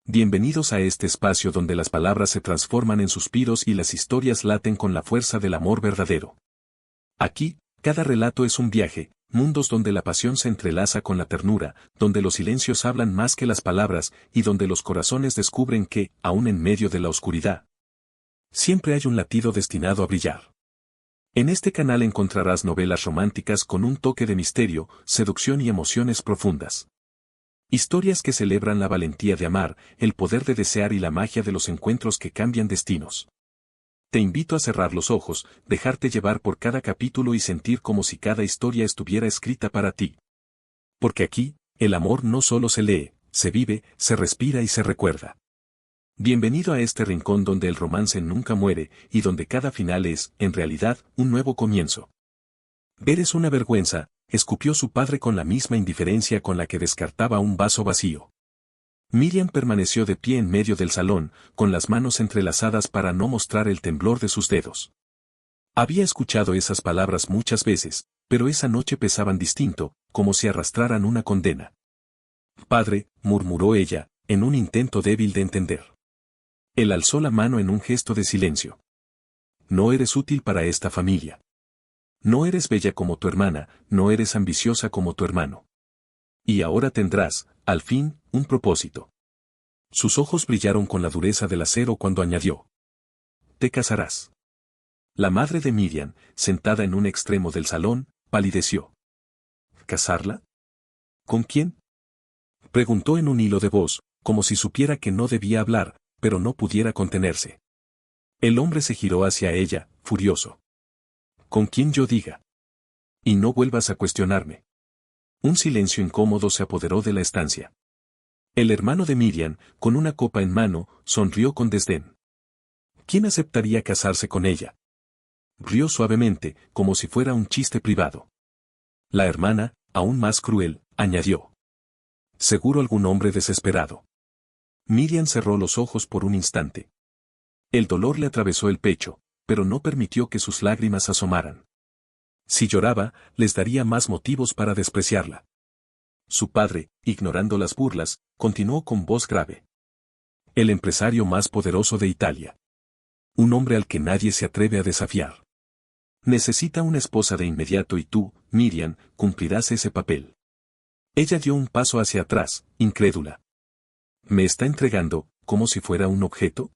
Bienvenidos a este espacio donde las palabras se transforman en suspiros y las historias laten con la fuerza del amor verdadero. Aquí, cada relato es un viaje, mundos donde la pasión se entrelaza con la ternura, donde los silencios hablan más que las palabras y donde los corazones descubren que, aún en medio de la oscuridad, siempre hay un latido destinado a brillar. En este canal encontrarás novelas románticas con un toque de misterio, seducción y emociones profundas. Historias que celebran la valentía de amar, el poder de desear y la magia de los encuentros que cambian destinos. Te invito a cerrar los ojos, dejarte llevar por cada capítulo y sentir como si cada historia estuviera escrita para ti. Porque aquí, el amor no solo se lee, se vive, se respira y se recuerda. Bienvenido a este rincón donde el romance nunca muere y donde cada final es, en realidad, un nuevo comienzo. «Eres una vergüenza», escupió su padre con la misma indiferencia con la que descartaba un vaso vacío. Miriam permaneció de pie en medio del salón, con las manos entrelazadas para no mostrar el temblor de sus dedos. Había escuchado esas palabras muchas veces, pero esa noche pesaban distinto, como si arrastraran una condena. «Padre», murmuró ella, en un intento débil de entender. Él alzó la mano en un gesto de silencio. «No eres útil para esta familia. No eres bella como tu hermana, no eres ambiciosa como tu hermano. Y ahora tendrás, al fin, un propósito». Sus ojos brillaron con la dureza del acero cuando añadió: «Te casarás». La madre de Miriam, sentada en un extremo del salón, palideció. «¿Casarla? ¿Con quién?», preguntó en un hilo de voz, como si supiera que no debía hablar, pero no pudiera contenerse. El hombre se giró hacia ella, furioso. «Con quien yo diga. Y no vuelvas a cuestionarme». Un silencio incómodo se apoderó de la estancia. El hermano de Miriam, con una copa en mano, sonrió con desdén. ¿Quién aceptaría casarse con ella? Rió suavemente, como si fuera un chiste privado. La hermana, aún más cruel, añadió: «Seguro algún hombre desesperado». Miriam cerró los ojos por un instante. El dolor le atravesó el pecho, pero no permitió que sus lágrimas asomaran. Si lloraba, les daría más motivos para despreciarla. Su padre, ignorando las burlas, continuó con voz grave. «El empresario más poderoso de Italia. Un hombre al que nadie se atreve a desafiar. Necesita una esposa de inmediato y tú, Miriam, cumplirás ese papel». Ella dio un paso hacia atrás, incrédula. «¿Me está entregando, como si fuera un objeto?».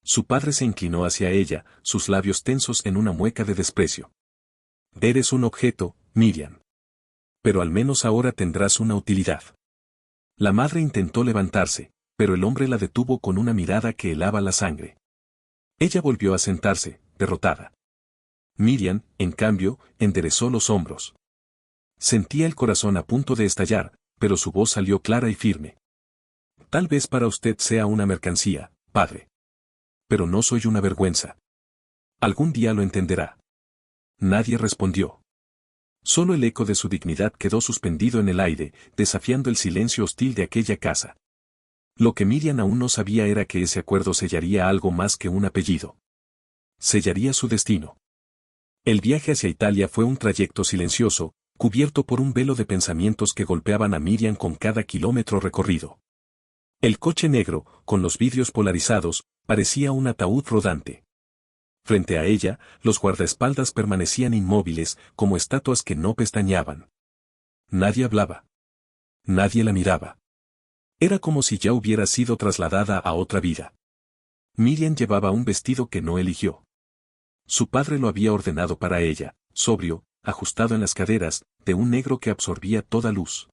Su padre se inclinó hacia ella, sus labios tensos en una mueca de desprecio. «Eres un objeto, Miriam. Pero al menos ahora tendrás una utilidad». La madre intentó levantarse, pero el hombre la detuvo con una mirada que helaba la sangre. Ella volvió a sentarse, derrotada. Miriam, en cambio, enderezó los hombros. Sentía el corazón a punto de estallar, pero su voz salió clara y firme. «Tal vez para usted sea una mercancía, padre. Pero no soy una vergüenza. Algún día lo entenderá». Nadie respondió. Solo el eco de su dignidad quedó suspendido en el aire, desafiando el silencio hostil de aquella casa. Lo que Miriam aún no sabía era que ese acuerdo sellaría algo más que un apellido. Sellaría su destino. El viaje hacia Italia fue un trayecto silencioso, cubierto por un velo de pensamientos que golpeaban a Miriam con cada kilómetro recorrido. El coche negro, con los vidrios polarizados, parecía un ataúd rodante. Frente a ella, los guardaespaldas permanecían inmóviles, como estatuas que no pestañeaban. Nadie hablaba. Nadie la miraba. Era como si ya hubiera sido trasladada a otra vida. Miriam llevaba un vestido que no eligió. Su padre lo había ordenado para ella, sobrio, ajustado en las caderas, de un negro que absorbía toda luz.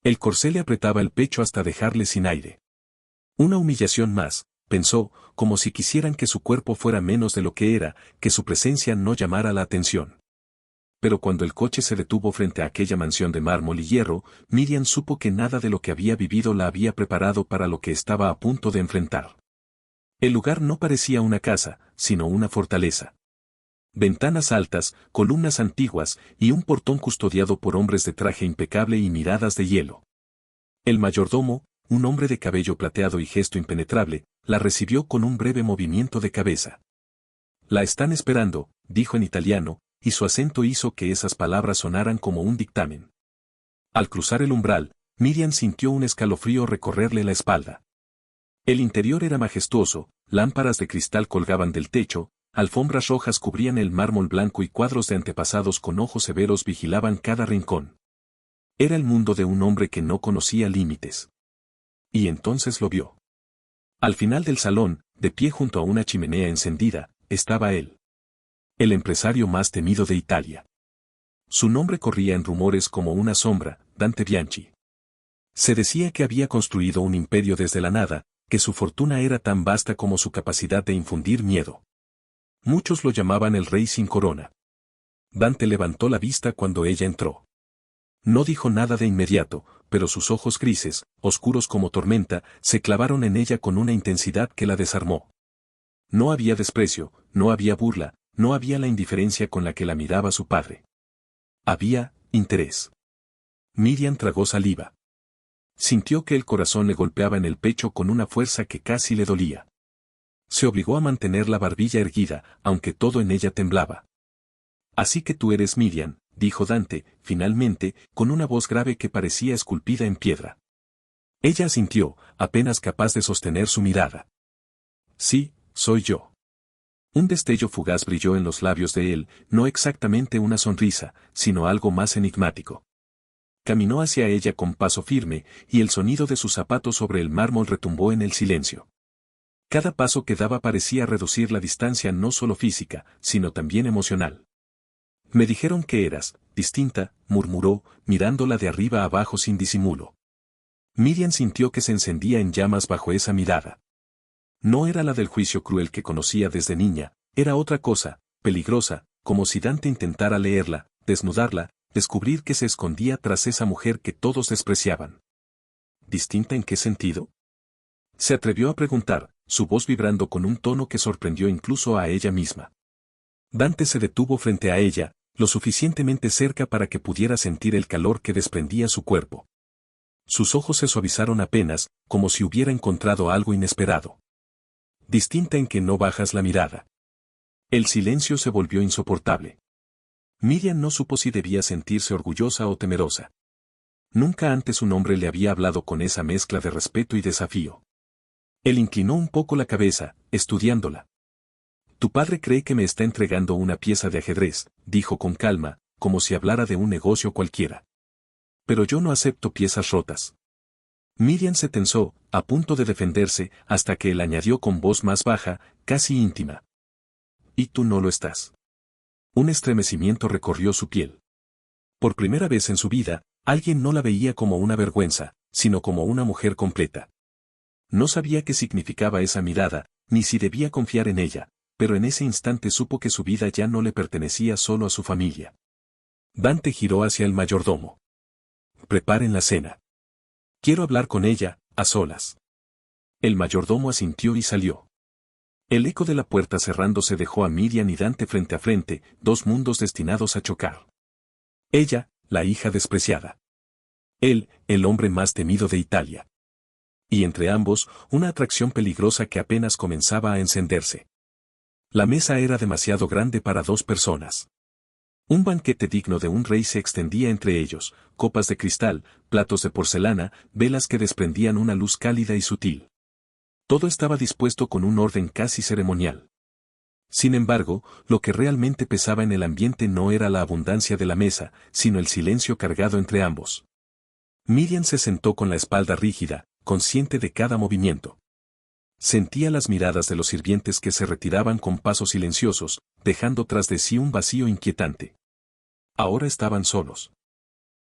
El corsé le apretaba el pecho hasta dejarle sin aire. Una humillación más, pensó, como si quisieran que su cuerpo fuera menos de lo que era, que su presencia no llamara la atención. Pero cuando el coche se detuvo frente a aquella mansión de mármol y hierro, Miriam supo que nada de lo que había vivido la había preparado para lo que estaba a punto de enfrentar. El lugar no parecía una casa, sino una fortaleza. Ventanas altas, columnas antiguas, y un portón custodiado por hombres de traje impecable y miradas de hielo. El mayordomo, un hombre de cabello plateado y gesto impenetrable, la recibió con un breve movimiento de cabeza. «La están esperando», dijo en italiano, y su acento hizo que esas palabras sonaran como un dictamen. Al cruzar el umbral, Miriam sintió un escalofrío recorrerle la espalda. El interior era majestuoso, lámparas de cristal colgaban del techo, alfombras rojas cubrían el mármol blanco y cuadros de antepasados con ojos severos vigilaban cada rincón. Era el mundo de un hombre que no conocía límites. Y entonces lo vio. Al final del salón, de pie junto a una chimenea encendida, estaba él. El empresario más temido de Italia. Su nombre corría en rumores como una sombra, Dante Bianchi. Se decía que había construido un imperio desde la nada, que su fortuna era tan vasta como su capacidad de infundir miedo. Muchos lo llamaban el rey sin corona. Dante levantó la vista cuando ella entró. No dijo nada de inmediato, pero sus ojos grises, oscuros como tormenta, se clavaron en ella con una intensidad que la desarmó. No había desprecio, no había burla, no había la indiferencia con la que la miraba su padre. Había interés. Miriam tragó saliva. Sintió que el corazón le golpeaba en el pecho con una fuerza que casi le dolía. Se obligó a mantener la barbilla erguida, aunque todo en ella temblaba. Así que tú eres Miriam, dijo Dante, finalmente, con una voz grave que parecía esculpida en piedra. Ella asintió, apenas capaz de sostener su mirada. Sí, soy yo. Un destello fugaz brilló en los labios de él, no exactamente una sonrisa, sino algo más enigmático. Caminó hacia ella con paso firme, y el sonido de sus zapatos sobre el mármol retumbó en el silencio. Cada paso que daba parecía reducir la distancia no solo física, sino también emocional. Me dijeron que eras distinta, murmuró, mirándola de arriba abajo sin disimulo. Miriam sintió que se encendía en llamas bajo esa mirada. No era la del juicio cruel que conocía desde niña, era otra cosa, peligrosa, como si Dante intentara leerla, desnudarla, descubrir que se escondía tras esa mujer que todos despreciaban. ¿Distinta en qué sentido? Se atrevió a preguntar, su voz vibrando con un tono que sorprendió incluso a ella misma. Dante se detuvo frente a ella, lo suficientemente cerca para que pudiera sentir el calor que desprendía su cuerpo. Sus ojos se suavizaron apenas, como si hubiera encontrado algo inesperado. Distinta en que no bajas la mirada. El silencio se volvió insoportable. Miriam no supo si debía sentirse orgullosa o temerosa. Nunca antes un hombre le había hablado con esa mezcla de respeto y desafío. Él inclinó un poco la cabeza, estudiándola. Tu padre cree que me está entregando una pieza de ajedrez, dijo con calma, como si hablara de un negocio cualquiera. Pero yo no acepto piezas rotas. Miriam se tensó, a punto de defenderse, hasta que él añadió con voz más baja, casi íntima. Y tú no lo estás. Un estremecimiento recorrió su piel. Por primera vez en su vida, alguien no la veía como una vergüenza, sino como una mujer completa. No sabía qué significaba esa mirada, ni si debía confiar en ella, pero en ese instante supo que su vida ya no le pertenecía solo a su familia. Dante giró hacia el mayordomo. Preparen la cena. Quiero hablar con ella, a solas. El mayordomo asintió y salió. El eco de la puerta cerrándose dejó a Miriam y Dante frente a frente, dos mundos destinados a chocar. Ella, la hija despreciada. Él, el hombre más temido de Italia. Y entre ambos, una atracción peligrosa que apenas comenzaba a encenderse. La mesa era demasiado grande para dos personas. Un banquete digno de un rey se extendía entre ellos, copas de cristal, platos de porcelana, velas que desprendían una luz cálida y sutil. Todo estaba dispuesto con un orden casi ceremonial. Sin embargo, lo que realmente pesaba en el ambiente no era la abundancia de la mesa, sino el silencio cargado entre ambos. Miriam se sentó con la espalda rígida, consciente de cada movimiento. Sentía las miradas de los sirvientes que se retiraban con pasos silenciosos, dejando tras de sí un vacío inquietante. Ahora estaban solos.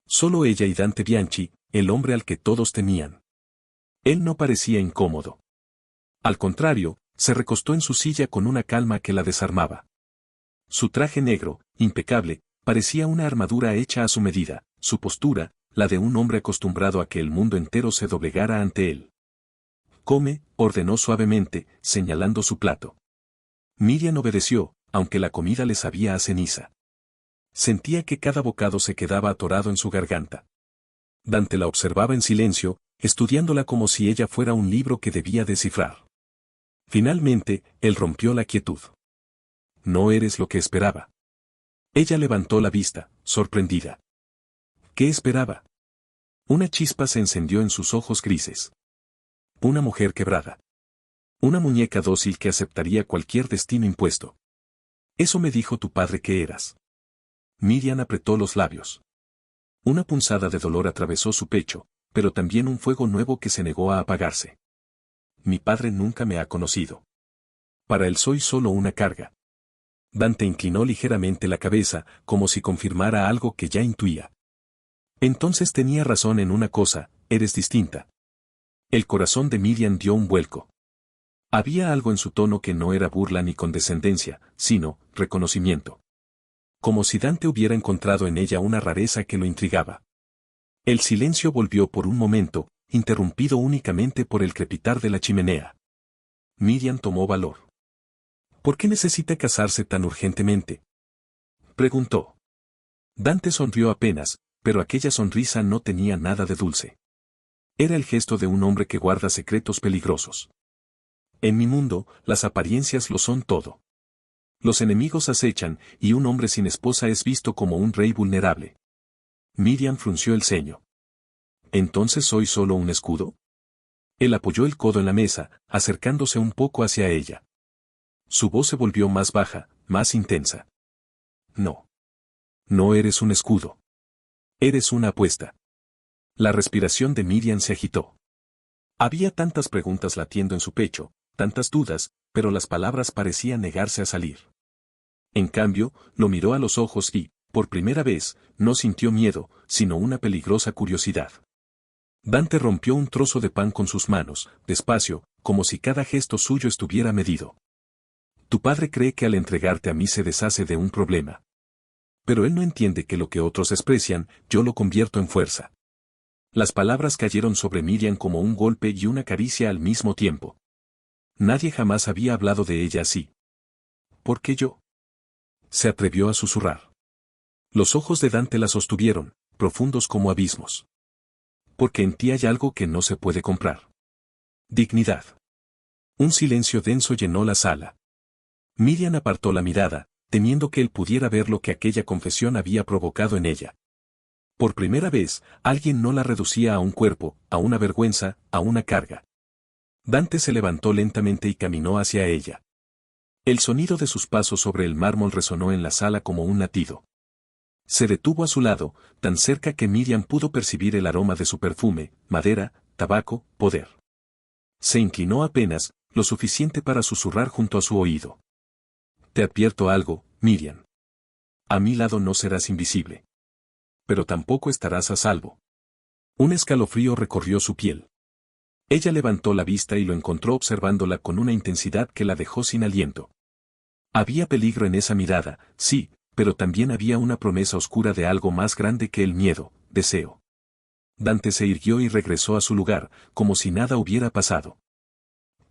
Solo ella y Dante Bianchi, el hombre al que todos temían. Él no parecía incómodo. Al contrario, se recostó en su silla con una calma que la desarmaba. Su traje negro, impecable, parecía una armadura hecha a su medida, su postura, la de un hombre acostumbrado a que el mundo entero se doblegara ante él. Come, ordenó suavemente, señalando su plato. Miriam obedeció, aunque la comida le sabía a ceniza. Sentía que cada bocado se quedaba atorado en su garganta. Dante la observaba en silencio, estudiándola como si ella fuera un libro que debía descifrar. Finalmente, él rompió la quietud. No eres lo que esperaba. Ella levantó la vista, sorprendida. ¿Qué esperaba? Una chispa se encendió en sus ojos grises. Una mujer quebrada. Una muñeca dócil que aceptaría cualquier destino impuesto. Eso me dijo tu padre que eras. Miriam apretó los labios. Una punzada de dolor atravesó su pecho, pero también un fuego nuevo que se negó a apagarse. Mi padre nunca me ha conocido. Para él soy solo una carga. Dante inclinó ligeramente la cabeza, como si confirmara algo que ya intuía. Entonces tenía razón en una cosa, eres distinta. El corazón de Miriam dio un vuelco. Había algo en su tono que no era burla ni condescendencia, sino reconocimiento. Como si Dante hubiera encontrado en ella una rareza que lo intrigaba. El silencio volvió por un momento, interrumpido únicamente por el crepitar de la chimenea. Miriam tomó valor. ¿Por qué necesita casarse tan urgentemente?, preguntó. Dante sonrió apenas, pero aquella sonrisa no tenía nada de dulce. Era el gesto de un hombre que guarda secretos peligrosos. En mi mundo, las apariencias lo son todo. Los enemigos acechan, y un hombre sin esposa es visto como un rey vulnerable. Miriam frunció el ceño. ¿Entonces soy solo un escudo? Él apoyó el codo en la mesa, acercándose un poco hacia ella. Su voz se volvió más baja, más intensa. No. No eres un escudo. Eres una apuesta. La respiración de Miriam se agitó. Había tantas preguntas latiendo en su pecho, tantas dudas, pero las palabras parecían negarse a salir. En cambio, lo miró a los ojos y, por primera vez, no sintió miedo, sino una peligrosa curiosidad. Dante rompió un trozo de pan con sus manos, despacio, como si cada gesto suyo estuviera medido. Tu padre cree que al entregarte a mí se deshace de un problema. Pero él no entiende que lo que otros desprecian, yo lo convierto en fuerza. Las palabras cayeron sobre Miriam como un golpe y una caricia al mismo tiempo. Nadie jamás había hablado de ella así. ¿Por qué yo?, se atrevió a susurrar. Los ojos de Dante la sostuvieron, profundos como abismos. Porque en ti hay algo que no se puede comprar. Dignidad. Un silencio denso llenó la sala. Miriam apartó la mirada, temiendo que él pudiera ver lo que aquella confesión había provocado en ella. Por primera vez, alguien no la reducía a un cuerpo, a una vergüenza, a una carga. Dante se levantó lentamente y caminó hacia ella. El sonido de sus pasos sobre el mármol resonó en la sala como un latido. Se detuvo a su lado, tan cerca que Miriam pudo percibir el aroma de su perfume, madera, tabaco, poder. Se inclinó apenas, lo suficiente para susurrar junto a su oído. Te advierto algo, Miriam. A mi lado no serás invisible. Pero tampoco estarás a salvo. Un escalofrío recorrió su piel. Ella levantó la vista y lo encontró observándola con una intensidad que la dejó sin aliento. Había peligro en esa mirada, sí, pero también había una promesa oscura de algo más grande que el miedo, deseo. Dante se irguió y regresó a su lugar, como si nada hubiera pasado.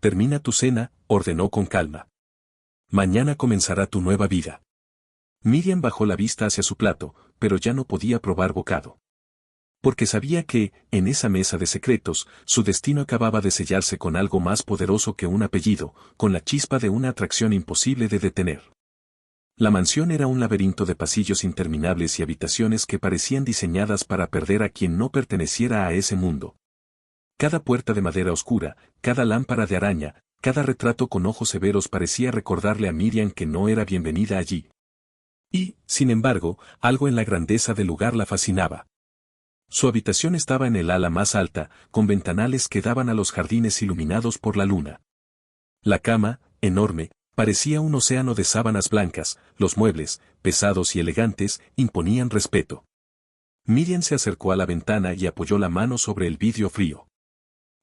Termina tu cena, ordenó con calma. Mañana comenzará tu nueva vida. Miriam bajó la vista hacia su plato, pero ya no podía probar bocado. Porque sabía que, en esa mesa de secretos, su destino acababa de sellarse con algo más poderoso que un apellido, con la chispa de una atracción imposible de detener. La mansión era un laberinto de pasillos interminables y habitaciones que parecían diseñadas para perder a quien no perteneciera a ese mundo. Cada puerta de madera oscura, cada lámpara de araña, cada retrato con ojos severos parecía recordarle a Miriam que no era bienvenida allí. Y, sin embargo, algo en la grandeza del lugar la fascinaba. Su habitación estaba en el ala más alta, con ventanales que daban a los jardines iluminados por la luna. La cama, enorme, parecía un océano de sábanas blancas, los muebles, pesados y elegantes, imponían respeto. Miriam se acercó a la ventana y apoyó la mano sobre el vidrio frío.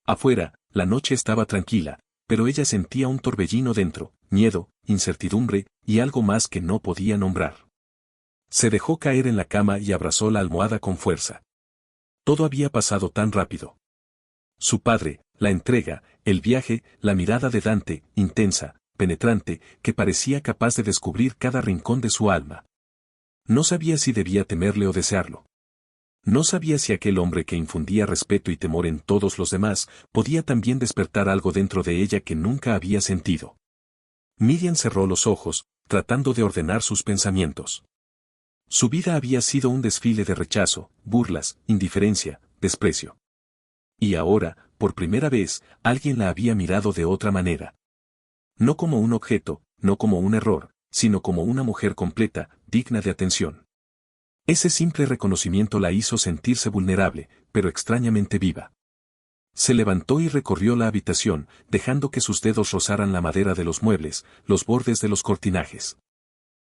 Afuera, la noche estaba tranquila, pero ella sentía un torbellino dentro, miedo, incertidumbre, y algo más que no podía nombrar. Se dejó caer en la cama y abrazó la almohada con fuerza. Todo había pasado tan rápido. Su padre, la entrega, el viaje, la mirada de Dante, intensa, penetrante, que parecía capaz de descubrir cada rincón de su alma. No sabía si debía temerle o desearlo. No sabía si aquel hombre que infundía respeto y temor en todos los demás, podía también despertar algo dentro de ella que nunca había sentido. Miriam cerró los ojos, tratando de ordenar sus pensamientos. Su vida había sido un desfile de rechazo, burlas, indiferencia, desprecio. Y ahora, por primera vez, alguien la había mirado de otra manera. No como un objeto, no como un error, sino como una mujer completa, digna de atención. Ese simple reconocimiento la hizo sentirse vulnerable, pero extrañamente viva. Se levantó y recorrió la habitación, dejando que sus dedos rozaran la madera de los muebles, los bordes de los cortinajes.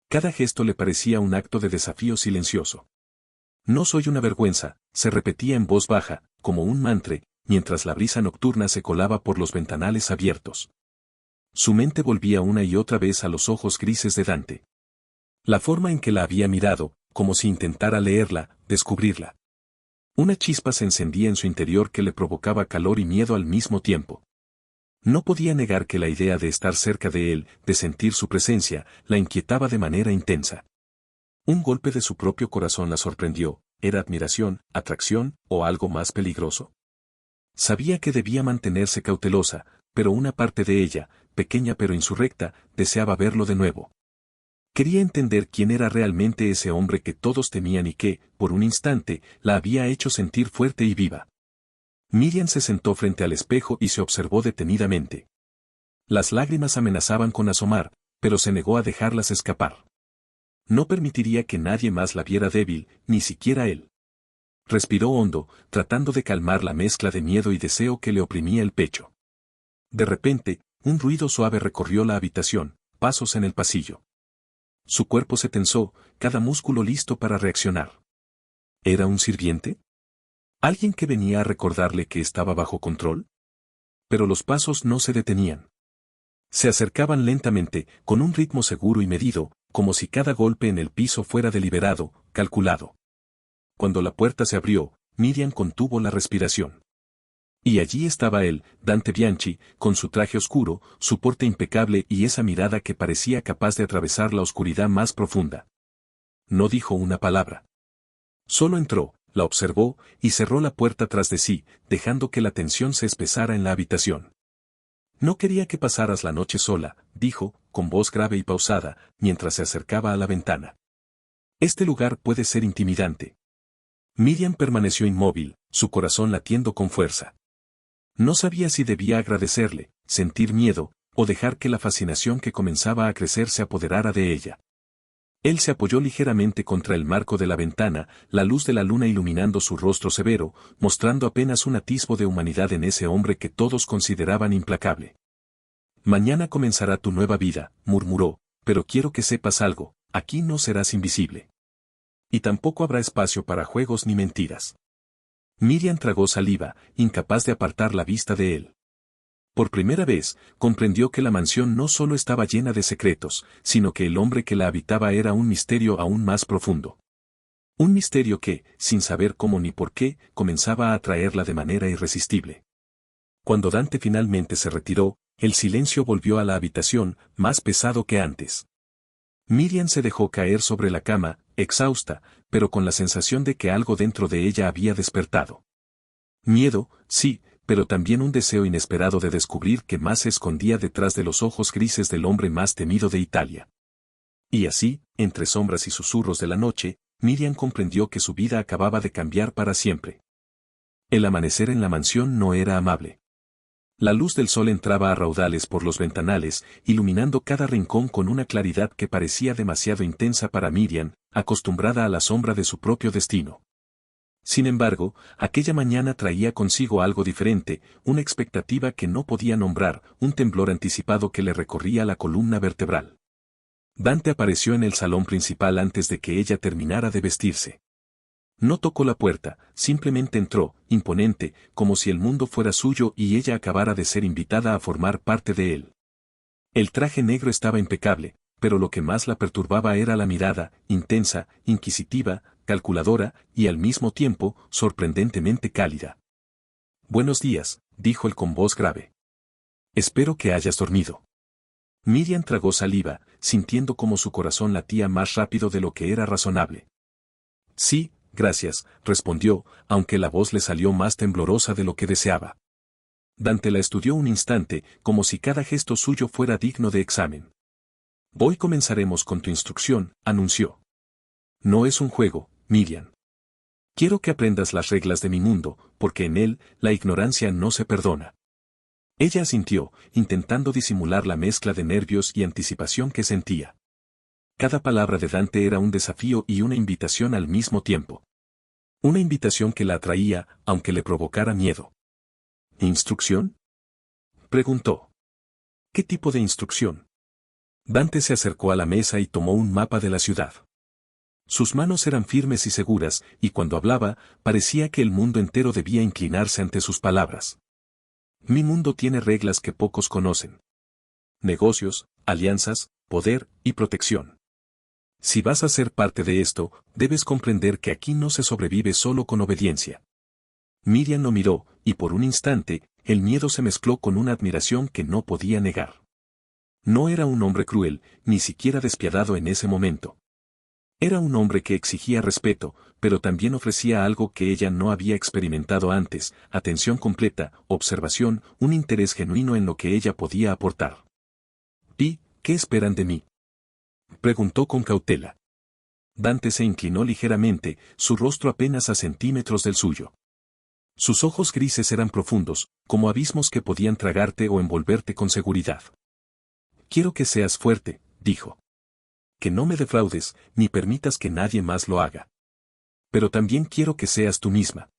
Cada gesto le parecía un acto de desafío silencioso. No soy una vergüenza, se repetía en voz baja, como un mantra, mientras la brisa nocturna se colaba por los ventanales abiertos. Su mente volvía una y otra vez a los ojos grises de Dante. La forma en que la había mirado, como si intentara leerla, descubrirla. Una chispa se encendía en su interior que le provocaba calor y miedo al mismo tiempo. No podía negar que la idea de estar cerca de él, de sentir su presencia, la inquietaba de manera intensa. Un golpe de su propio corazón la sorprendió. ¿Era admiración, atracción, o algo más peligroso? Sabía que debía mantenerse cautelosa, pero una parte de ella, pequeña pero insurrecta, deseaba verlo de nuevo. Quería entender quién era realmente ese hombre que todos temían y que, por un instante, la había hecho sentir fuerte y viva. Miriam se sentó frente al espejo y se observó detenidamente. Las lágrimas amenazaban con asomar, pero se negó a dejarlas escapar. No permitiría que nadie más la viera débil, ni siquiera él. Respiró hondo, tratando de calmar la mezcla de miedo y deseo que le oprimía el pecho. De repente, un ruido suave recorrió la habitación, pasos en el pasillo. Su cuerpo se tensó, cada músculo listo para reaccionar. ¿Era un sirviente? ¿Alguien que venía a recordarle que estaba bajo control? Pero los pasos no se detenían. Se acercaban lentamente, con un ritmo seguro y medido, como si cada golpe en el piso fuera deliberado, calculado. Cuando la puerta se abrió, Miriam contuvo la respiración. Y allí estaba él, Dante Bianchi, con su traje oscuro, su porte impecable y esa mirada que parecía capaz de atravesar la oscuridad más profunda. No dijo una palabra. Solo entró, la observó, y cerró la puerta tras de sí, dejando que la tensión se espesara en la habitación. No quería que pasaras la noche sola, dijo, con voz grave y pausada, mientras se acercaba a la ventana. Este lugar puede ser intimidante. Miriam permaneció inmóvil, su corazón latiendo con fuerza. No sabía si debía agradecerle, sentir miedo, o dejar que la fascinación que comenzaba a crecer se apoderara de ella. Él se apoyó ligeramente contra el marco de la ventana, la luz de la luna iluminando su rostro severo, mostrando apenas un atisbo de humanidad en ese hombre que todos consideraban implacable. Mañana comenzará tu nueva vida, murmuró, pero quiero que sepas algo, aquí no serás invisible. Y tampoco habrá espacio para juegos ni mentiras. Miriam tragó saliva, incapaz de apartar la vista de él. Por primera vez, comprendió que la mansión no solo estaba llena de secretos, sino que el hombre que la habitaba era un misterio aún más profundo. Un misterio que, sin saber cómo ni por qué, comenzaba a atraerla de manera irresistible. Cuando Dante finalmente se retiró, el silencio volvió a la habitación, más pesado que antes. Miriam se dejó caer sobre la cama, exhausta, pero con la sensación de que algo dentro de ella había despertado. Miedo, sí, pero también un deseo inesperado de descubrir qué más se escondía detrás de los ojos grises del hombre más temido de Italia. Y así, entre sombras y susurros de la noche, Miriam comprendió que su vida acababa de cambiar para siempre. El amanecer en la mansión no era amable. La luz del sol entraba a raudales por los ventanales, iluminando cada rincón con una claridad que parecía demasiado intensa para Miriam, acostumbrada a la sombra de su propio destino. Sin embargo, aquella mañana traía consigo algo diferente, una expectativa que no podía nombrar, un temblor anticipado que le recorría la columna vertebral. Dante apareció en el salón principal antes de que ella terminara de vestirse. No tocó la puerta, simplemente entró, imponente, como si el mundo fuera suyo y ella acabara de ser invitada a formar parte de él. El traje negro estaba impecable, pero lo que más la perturbaba era la mirada, intensa, inquisitiva, calculadora, y al mismo tiempo, sorprendentemente cálida. «Buenos días», dijo él con voz grave. «Espero que hayas dormido». Miriam tragó saliva, sintiendo como su corazón latía más rápido de lo que era razonable. «Sí, gracias», respondió, aunque la voz le salió más temblorosa de lo que deseaba. Dante la estudió un instante, como si cada gesto suyo fuera digno de examen. «Hoy comenzaremos con tu instrucción», anunció. «No es un juego, Miriam. Quiero que aprendas las reglas de mi mundo, porque en él, la ignorancia no se perdona». Ella asintió, intentando disimular la mezcla de nervios y anticipación que sentía. Cada palabra de Dante era un desafío y una invitación al mismo tiempo. Una invitación que la atraía, aunque le provocara miedo. ¿Instrucción?, preguntó. ¿Qué tipo de instrucción? Dante se acercó a la mesa y tomó un mapa de la ciudad. Sus manos eran firmes y seguras, y cuando hablaba, parecía que el mundo entero debía inclinarse ante sus palabras. Mi mundo tiene reglas que pocos conocen. Negocios, alianzas, poder y protección. Si vas a ser parte de esto, debes comprender que aquí no se sobrevive solo con obediencia. Miriam lo miró, y por un instante, el miedo se mezcló con una admiración que no podía negar. No era un hombre cruel, ni siquiera despiadado en ese momento. Era un hombre que exigía respeto, pero también ofrecía algo que ella no había experimentado antes: atención completa, observación, un interés genuino en lo que ella podía aportar. ¿Y qué esperan de mí?, preguntó con cautela. Dante se inclinó ligeramente, su rostro apenas a centímetros del suyo. Sus ojos grises eran profundos, como abismos que podían tragarte o envolverte con seguridad. Quiero que seas fuerte, dijo. Que no me defraudes, ni permitas que nadie más lo haga. Pero también quiero que seas tú misma.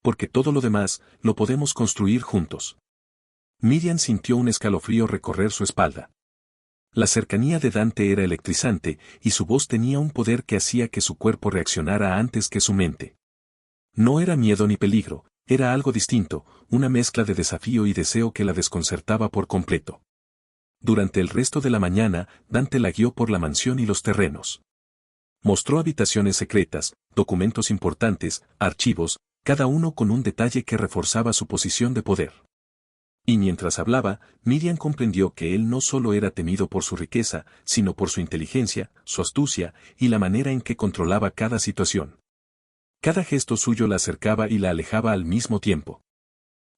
Porque todo lo demás, lo podemos construir juntos. Miriam sintió un escalofrío recorrer su espalda. La cercanía de Dante era electrizante, y su voz tenía un poder que hacía que su cuerpo reaccionara antes que su mente. No era miedo ni peligro, era algo distinto, una mezcla de desafío y deseo que la desconcertaba por completo. Durante el resto de la mañana, Dante la guió por la mansión y los terrenos. Mostró habitaciones secretas, documentos importantes, archivos, cada uno con un detalle que reforzaba su posición de poder. Y mientras hablaba, Miriam comprendió que él no solo era temido por su riqueza, sino por su inteligencia, su astucia, y la manera en que controlaba cada situación. Cada gesto suyo la acercaba y la alejaba al mismo tiempo.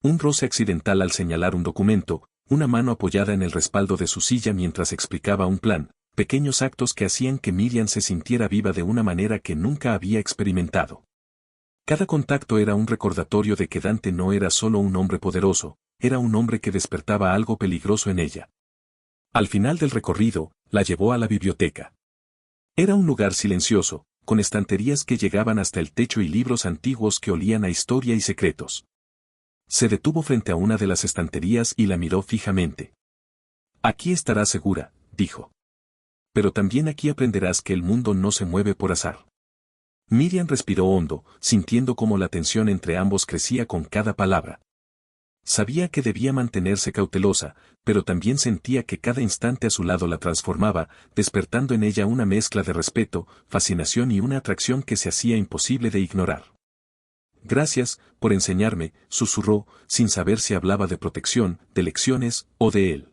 Un roce accidental al señalar un documento, una mano apoyada en el respaldo de su silla mientras explicaba un plan, pequeños actos que hacían que Miriam se sintiera viva de una manera que nunca había experimentado. Cada contacto era un recordatorio de que Dante no era solo un hombre poderoso, era un hombre que despertaba algo peligroso en ella. Al final del recorrido, la llevó a la biblioteca. Era un lugar silencioso, con estanterías que llegaban hasta el techo y libros antiguos que olían a historia y secretos. Se detuvo frente a una de las estanterías y la miró fijamente. Aquí estarás segura, dijo. Pero también aquí aprenderás que el mundo no se mueve por azar. Miriam respiró hondo, sintiendo cómo la tensión entre ambos crecía con cada palabra. Sabía que debía mantenerse cautelosa, pero también sentía que cada instante a su lado la transformaba, despertando en ella una mezcla de respeto, fascinación y una atracción que se hacía imposible de ignorar. Gracias por enseñarme, susurró, sin saber si hablaba de protección, de lecciones o de él.